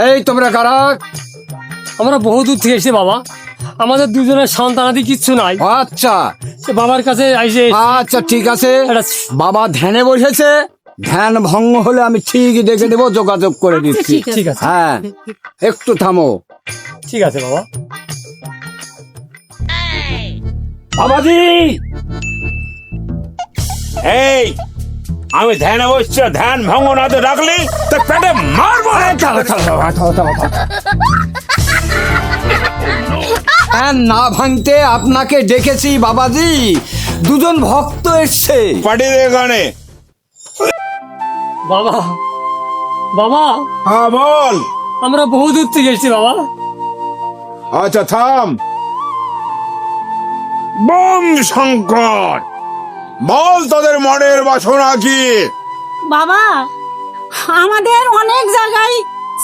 এই তোমরা কারা? আমরা বহু দূর থেকে এসেছি বাবা, আমাদের দুজনের সন্তানাদি কিচ্ছু নাই। আচ্ছা সে বাবার কাছে আইসে আচ্ছা ঠিক আছে, একটা- বাবা ধ্যানে বসেছে, ধ্যান ভঙ্গ হলে আমি ঠিকই দেখে দেবো, যোগাযোগ করে দিচ্ছি। ঠিক আছে হ্যাঁ একটু থামো। ঠিক আছে বাবা। বাবাজি, এই আমি ধ্যানে বসছি, ধ্যান ভঙ্গ না তো রাখলি তো পেটে মারবো। ধ্যান না ভাঙতে আপনাকে ডেকেছি বাবাজি, দুজন ভক্ত এসছে। পাঠিয়ে দে এখানে। বাবা বাবা, হ্যাঁ বল। আমরা বহু দূর থেকে এসেছি বাবা। আচ্ছা থাম। বম শঙ্কর, বল তোদের মনের বাসনা কি? বাবা, আমাদের অনেক জায়গায়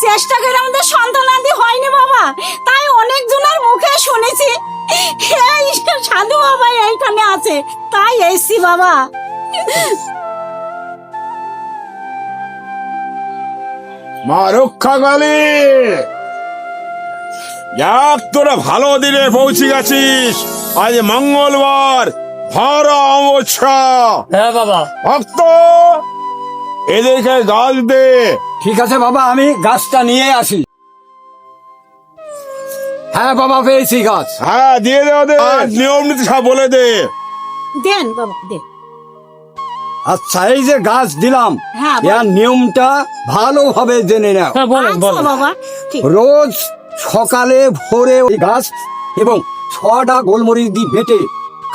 চেষ্টা করে আমাদের সন্তানাদি হয়নি বাবা, তাই অনেক জনের মুখে শুনেছি এই সাধু বাবা এইখানে আছে, তাই এসছি বাবা। মা রক্ষা কালী, যাক তোরা ভালো দিনে পৌঁছে গেছিস। আজ মঙ্গলবার, ভর অমাবস্যা। হ্যাঁ বাবা। ভক্ত এদেরকে গাছ দে। ঠিক আছে বাবা, আমি গাছটা নিয়ে আসি। হ্যাঁ বাবা, পেয়েছি গাছ। হ্যাঁ দিয়ে দে ওদের, নিয়ম নীতি সব বলে দে। দেন বাবা দেন। আচ্ছা এই যে গাছ দিলাম, হ্যাঁ, বল। এর নিয়মটা ভালোভাবে জেনে নাও। হ্যাঁ বলেন আচ্ছা বলেন। বাবা, ঠিক। রোজ সকালে ভোরে ওই গাছ এবং 6টা গোলমরিচ দিয়ে বেটে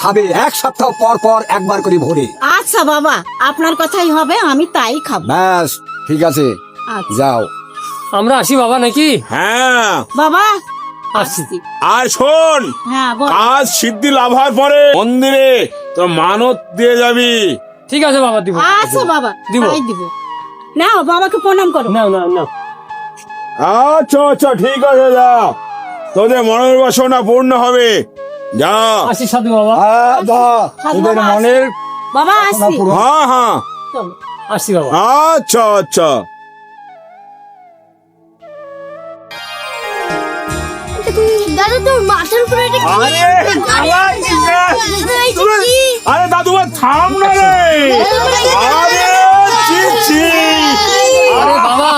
খাবে, 1 সপ্তাহ পর পর একবার করে ভোরে। আচ্ছা বাবা, আপনার কথাই হবে, আমি তাই খাবো। ব্যাস ঠিক আছে, আচ্ছা যাও। আমরা আসি বাবা নাকি? হ্যাঁ বাবা, আসছি। আসছি। আর শোন, হ্যাঁ বল। কাজ সিদ্ধি লাভ হওয়ার পরে মন্দিরে তোর মানত দিয়ে যাবি। ঠিক আছে বাবা, দিব। আচ্ছা বাবা, দিব। তাই দিব। নাও বাবাকে প্রণাম করো। না না না, আচ্ছা আচ্ছা ঠিক আছে, যা, তোদের মনের বাসনা পূর্ণ হবে, যা। আসি সাধু বাবা। তোদের মনের বাবা আসছি। পুরো। হ্যাঁ হ্যাঁ, চলো। আসি বাবা। আচ্ছা আচ্ছা। দাদা তোর মাথার উপরে এটা কি? আরে আরে দাদু ভাই থাম না রে। আরে ছি ছি। আরে বাবা,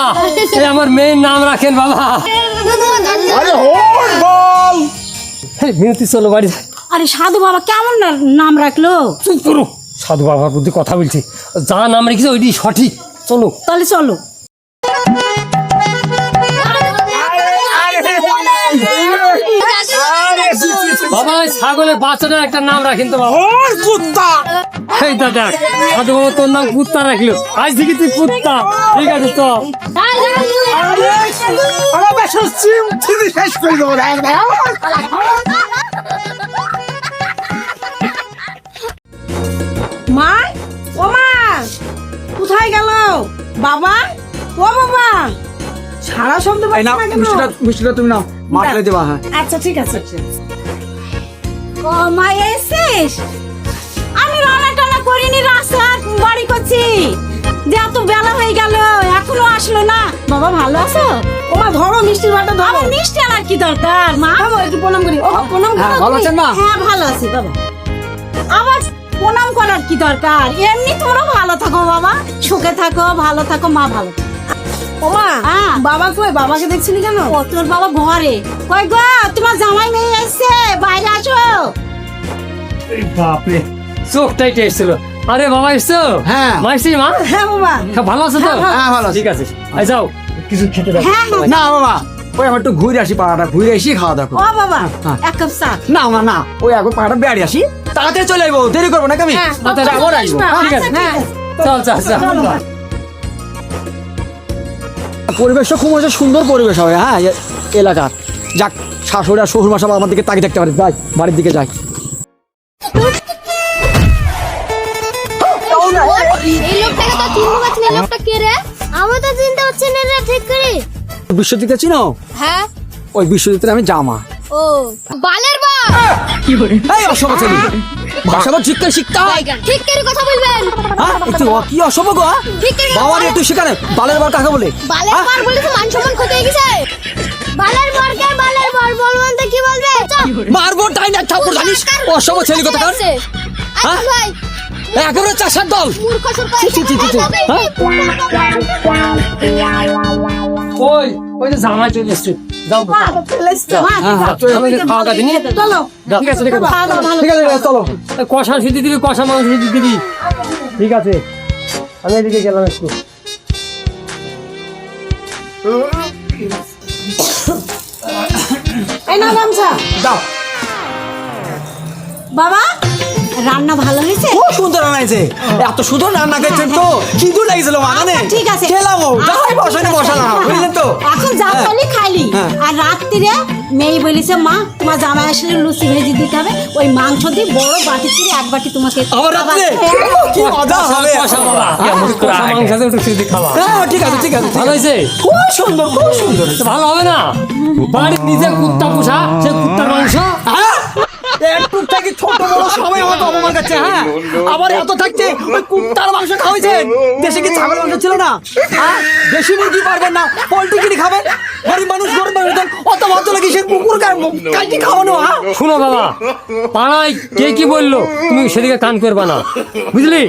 এই আমার মেয়ের নাম রাখেন বাবা। আরে হোট বল। এই মিনতি চলো বাড়ি। আরে সাধু বাবা কেমন নাম রাখলো? চুপ করো, সাধু বাবার প্রতি কথা বলছি, যা নাম রেখেছে ওইটি সঠিক। চলো তাহলে চলো। বাবা, ওই ছাগলের বাচ্চাটার একটা নাম রাখেন তো বাবা। ওই কুত্তা। এই দাদা, সাধু বাবা তোর নাম কুত্তা রাখলো, আজ থেকে তুই কুত্তা। ঠিক আছে তো। মা, ও মা, কোথায় গেল বাবা? ও বাবা, সারা শব্দ এই নাও, পাচ্ছি না কেন? মিষ্টিটা তুমি নাও, মাঠে দেবা। হ্যাঁ আচ্ছা ঠিক আছে। ও মা এসেছিস? আমি রান্না টানা করিনি, রাস্তা বাড়ি করছি, যে এত বেলা হয়ে গেল এখনো আসলো না। বাবা ভালো আছো? ও মা ধরো মিষ্টির বাটা ধরো। আমার মিষ্টি আনার কি দরকার মা? একটু প্রণাম করি। ও প্রণাম করো। হ্যাঁ, ভালো আছেন মা? হ্যাঁ ভালো আছি বাবা। আবার প্রণাম করার কি দরকার? এমনি তোমরা ভালো থাকো বাবা, সুখে থাকো, ভালো থাকো, মা ভালো থাকো। ওমা, বাবা কই? বাবাকে দেখছিলি কেন? ও তোর বাবা ঘরে। কই গো, তোমার জামাই মেয়ে এসেছে, বাইরে আসো। এই বাপরে, চোখটাই টেস্ট। আরে বাবা এসছো? হ্যাঁ। মা এসছি মা? হ্যাঁ বাবা। ভালো আছো তো? হ্যাঁ, ভালো আছি। ঠিক আছে, আই যাও কিছু খেতে দাও। হ্যাঁ হ্যাঁ। না বাবা, ওই আমার একটু ঘুরে আসি, পাড়াটা ঘুরে আসি, খাওয়া দাওয়া করবো। ও বাবা, হ্যাঁ। এক কাপ চা। না না না, ওই এখন পাড়াটা বেড়ে আসি, তাড়াতাড়ি চলে যাবো, দেরি করবো না আমি। হ্যাঁ, আচ্ছা, বাবা, আবার আসবো। আসবা। ঠিক আছে। আচ্ছা, ঠিক আছে। চল চল চল। চলো। পরিবেশটা খুব একটা সুন্দর পরিবেশ হবে। হ্যাঁ এলাকার, যাক শাশুড়ি আর শ্বশুর মশাই আমার দিকে তাকিয়ে থাকতে পারে। যাই বাড়ির দিকে যাই। এই লোকটাকে তো চিনতে পারছি না, লোকটা কে রে? আমার তো চিনতে হচ্ছে না রে, ঠিক করে। বিশ্বজিৎ চিনো? হ্যাঁ। ওই বিশ্বজিতের আমি জামা। ও বালের বা। এই অসভ্য ছেলে, ভাষা ঠিক করে শিখতে হয়। ঠিক করে কথা বলবেন। হ্যাঁ একটু কি অসভ্য গো, হ্যাঁ? ঠিক করে বাবা রে একটু শিখানে বালের বার কাকে বলে? বালের বার বলে তো মান সম্মান ক্ষতি হয়ে গেছে। বালের বরকে বালের বর বলতে কি বলবে? মারবো তাই না ঠাকুর জানিস অসভ্য ছেলে কথা কার। আচ্ছা ভাই একেবারে চাষার দল। মূর্খ সুর্খ ওই যে জামাই চলে এসছে, যাও মা, আমাদের খাওয়া দাওয়া দিনি। চলো ঠিক আছে, ঠিক আছে। খাওয়া দাওয়া ভালো ঠিক আছে চলো। কষা সিদ্ধি দিবি, কষা মাংস সিদ্ধি দিবি। ঠিক আছে, আমি এদিকে গেলাম একটু। এই না গামছা দাও। বাবা, রান্না ভালো হয়েছে? খুব সুন্দর রান্নাইছে, এত সুন্দর রান্না করেছেন তো খিদু লাগছিল মানে আচ্ছা, ঠিক আছে খেলাম যাই বসানি বসালাম বুঝলেন তো। এখন যা হ্যাঁ। খালি খাইলি। হ্যাঁ। আর রাত্রিরে মেয়ে বলেছে মা তোমার জামাই আসলে লুচি ভেজে দিতে হবে, ওই মাংস দিয়ে বড় বাটি করে এক বাটি তোমাকে আবার রাত্রে খাবার- কি মজা হবে। কষা বাবা, কষা মাংস দিয়ে একটু সিদ্ধি খাওয়া। হ্যাঁ ঠিক আছে ঠিক আছে ভালো হয়েছে? খুব সুন্দর খুব সুন্দর। তো ভালো হবে না? বাড়ির নিজে কুত্তা পোষা, সে কুত্তার মাংস। হ্যাঁ একটু থেকে ছোট বড় সবাই আমাকে অপমান করছে। হ্যাঁ আবার এত থাকছে ওই কুত্তার মাংস খাওয়াইছেন, দেশে কি ছাগল মাংস ছিল না? হ্যাঁ দেশি মুরগি পারবেন না, পোল্ট্রি কিনে খাবেন, গরিব মানুষ গরিব মানুষ অত ভদ্র লাগে সে কুকুর কাটি খাওয়ানো। হ্যাঁ শুনো বাবা, পাড়ায় কে কি বললো তুমি সেদিকে কান করবা না, বুঝলি?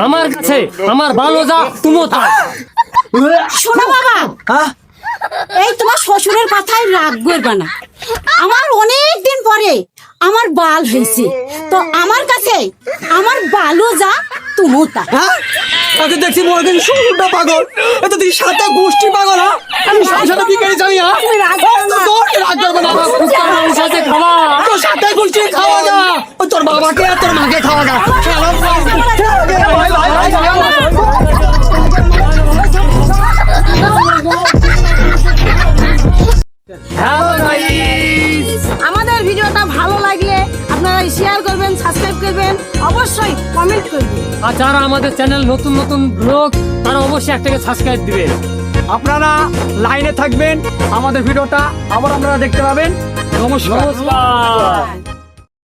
আমার কাছে আমার ভালো যা তুমিও তা। শোনো বাবা, হ্যাঁ এই তোমার শ্বশুরের কথাই রাগ করবে না। আমার অনেক দিন পরে আমার বাল হয়েছে, তো আমার কাছে আমার বালও যা তুমিও তা। হ্যাঁ আগে দেখছি মনে করছি শ্বশুরটা পাগল, এটা তুই সাথে গোষ্ঠী পাগল। হ্যাঁ আমি সাথে বিকারি যাই। হ্যাঁ তুমি রাগ করো না। রাগ করবে না, আমার কুত্তার মাংস আছে, খাওয়া। তোর সাথে গোষ্ঠী খাওয়া না, ওই তোর বাবাকে আর তোর মাকে খাওয়া না। হ্যালো গাইস, আমাদের ভিডিওটা ভালো লাগলে আপনারা শেয়ার করবেন, সাবস্ক্রাইব করবেন, অবশ্যই কমেন্ট করবেন। আর যারা আমাদের চ্যানেল নতুন নতুন লোক তারা অবশ্যই একটাকে সাবস্ক্রাইব দিবেন। আপনারা লাইনে থাকবেন, আমাদের ভিডিওটা আবার আপনারা দেখতে পাবেন। নমস্কার। নমস্কার।